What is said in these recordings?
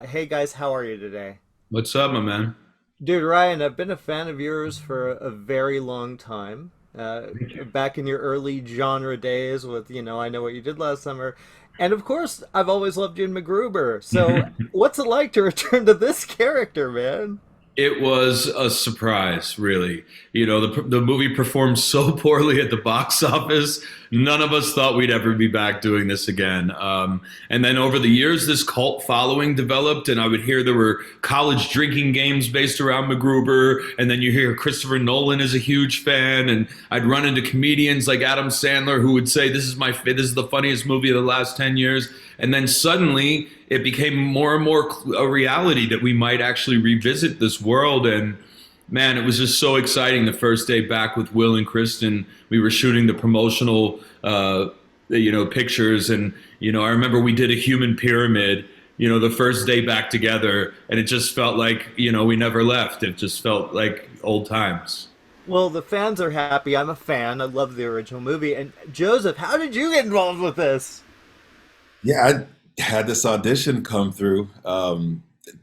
Hey guys, how are you today? What's up, my man? Dude, Ryan, I've been a fan of yours for a very long time. Thank you. Back in your early genre days with, I Know What You Did Last Summer. And of course, I've always loved you in MacGruber. So, what's it like to return to this character, man? It was a surprise, really. The movie performed so poorly at the box office. None of us thought we'd ever be back doing this again. And then over the years, this cult following developed, and I would hear there were college drinking games based around MacGruber, and then you hear Christopher Nolan is a huge fan, and I'd run into comedians like Adam Sandler who would say, this is the funniest movie of the last 10 years." And then suddenly it became more and more a reality that we might actually revisit this world. And man, it was just so exciting. The first day back with Will and Kristen, we were shooting the promotional, pictures. And, I remember we did a human pyramid, the first day back together. And it just felt like, we never left. It just felt like old times. Well, the fans are happy. I'm a fan. I love the original movie. And Joseph, how did you get involved with this? Yeah, I had this audition come through.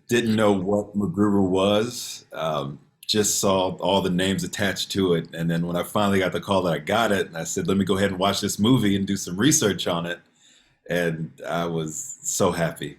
Didn't know what MacGruber was. Just saw all the names attached to it, and then when I finally got the call that I got it, I said, "Let me go ahead and watch this movie and do some research on it." And I was so happy,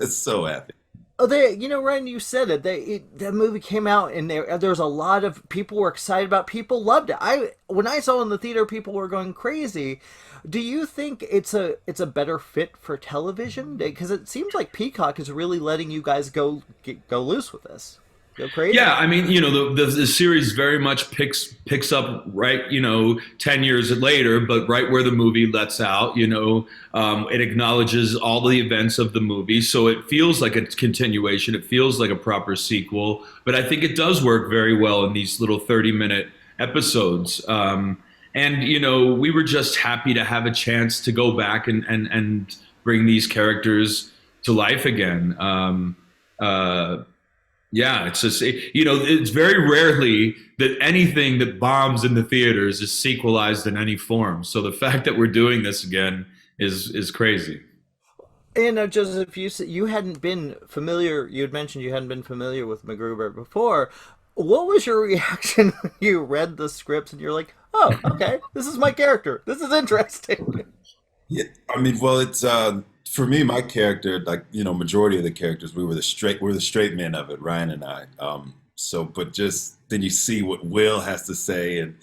so happy. Oh, Ryan, you said it. That movie came out, and there was a lot of people were excited about. People loved it. When I saw it in the theater, people were going crazy. Do you think it's a better fit for television? Because it seems like Peacock is really letting you guys go loose with this, go crazy. Yeah, I mean, the series very much picks up right, 10 years later, but right where the movie lets out. It acknowledges all the events of the movie, so it feels like a continuation. It feels like a proper sequel, but I think it does work very well in these little 30-minute episodes. And we were just happy to have a chance to go back and bring these characters to life again. Yeah, it's just it's very rarely that anything that bombs in the theaters is sequelized in any form. So the fact that we're doing this again is crazy. And Joseph, you hadn't been familiar. You had mentioned you hadn't been familiar with MacGruber before. What was your reaction when you read the scripts and you're like, "Oh, okay, this is my character. This is interesting." Yeah, I mean, well, it's for me, my character, like majority of the characters, we're the straight men of it, Ryan and I. But just then you see what Will has to say, and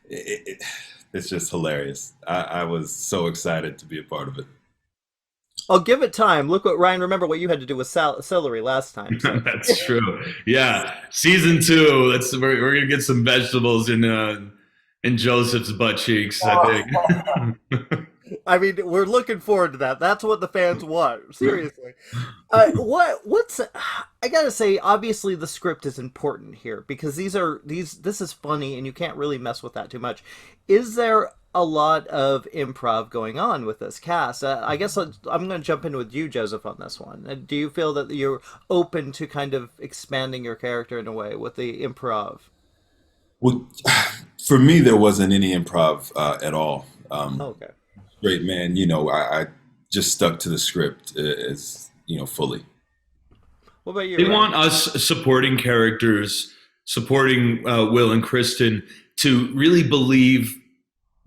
it's just hilarious. I was so excited to be a part of it. I'll give it time. Look what Ryan. Remember what you had to do with celery last time. So That's true. Yeah, season two. We're gonna get some vegetables in Joseph's butt cheeks, I think. I mean, we're looking forward to that. That's what the fans want. Seriously. What's I gotta say, obviously the script is important here because this is funny and you can't really mess with that too much. Is there a lot of improv going on with this cast? I guess I'm going to jump in with you, Joseph, on this one. Do you feel that you're open to kind of expanding your character in a way with the improv? Well, for me, there wasn't any improv at all. Oh, okay. Straight man, I just stuck to the script as fully. What about you, They Ryan? want us supporting characters, supporting Will and Kristen to really believe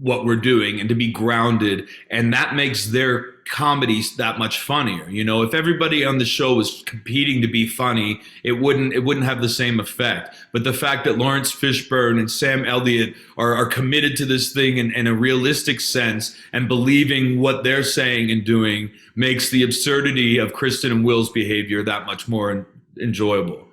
what we're doing and to be grounded, and that makes their comedies that much funnier. If everybody on the show was competing to be funny, it wouldn't have the same effect. But the fact that Lawrence Fishburne and Sam Elliott are committed to this thing in a realistic sense and believing what they're saying and doing makes the absurdity of Kristen and Will's behavior that much more enjoyable.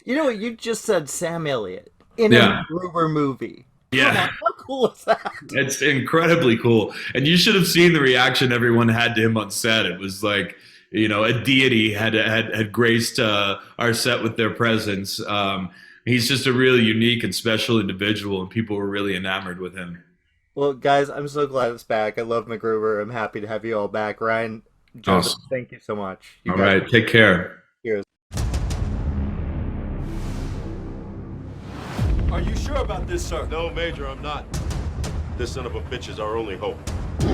You know what? You just said Sam Elliott in a Yeah. Gruber movie. Come on, Yeah. how cool is that? It's incredibly cool. And you should have seen the reaction everyone had to him on set. It was like, a deity had graced our set with their presence. He's just a really unique and special individual, and people were really enamored with him. Well, guys, I'm so glad it's back. I love MacGruber. I'm happy to have you all back. Ryan, Joseph, Awesome. thank you so much. You All guys right. Take care. are heroes. Are you sure about this, sir? No, Major, I'm not. This son of a bitch is our only hope.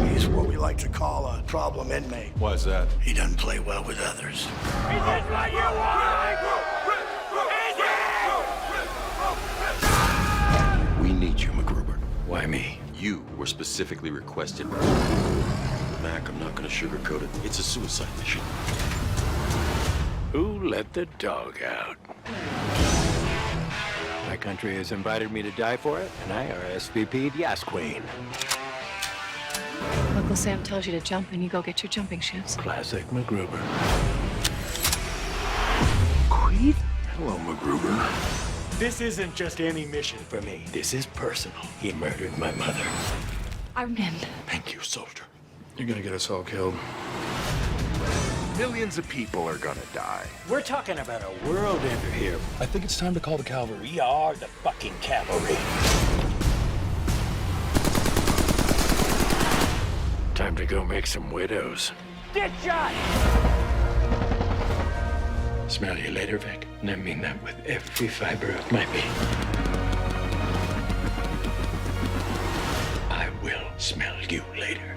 He's what we like to call a problem inmate. Why is that? He doesn't play well with others. Is this what you want? We need you, MacGruber. Why me? You were specifically requested. Mac, I'm not gonna sugarcoat it. It's a suicide mission. Who let the dog out? My country has invited me to die for it, and I RSVP'd Yas Queen. Uncle Sam tells you to jump, and you go get your jumping shoes. Classic MacGruber. Queeth? Hello, MacGruber. This isn't just any mission for me. This is personal. He murdered my mother. I'm in. Thank you, soldier. You're gonna get us all killed. Millions of people are gonna die. We're talking about a world ender here. I think it's time to call the cavalry. We are the fucking cavalry. Time to go make some widows. Get shot! Smell you later, Vic. And I mean that with every fiber of my being. I will smell you later.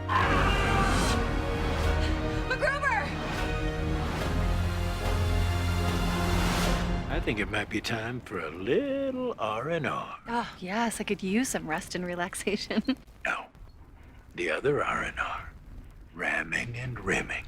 MacGruber! I think it might be time for a little R&R. Oh, yes, I could use some rest and relaxation. No, the other R&R. Ramming and rimming.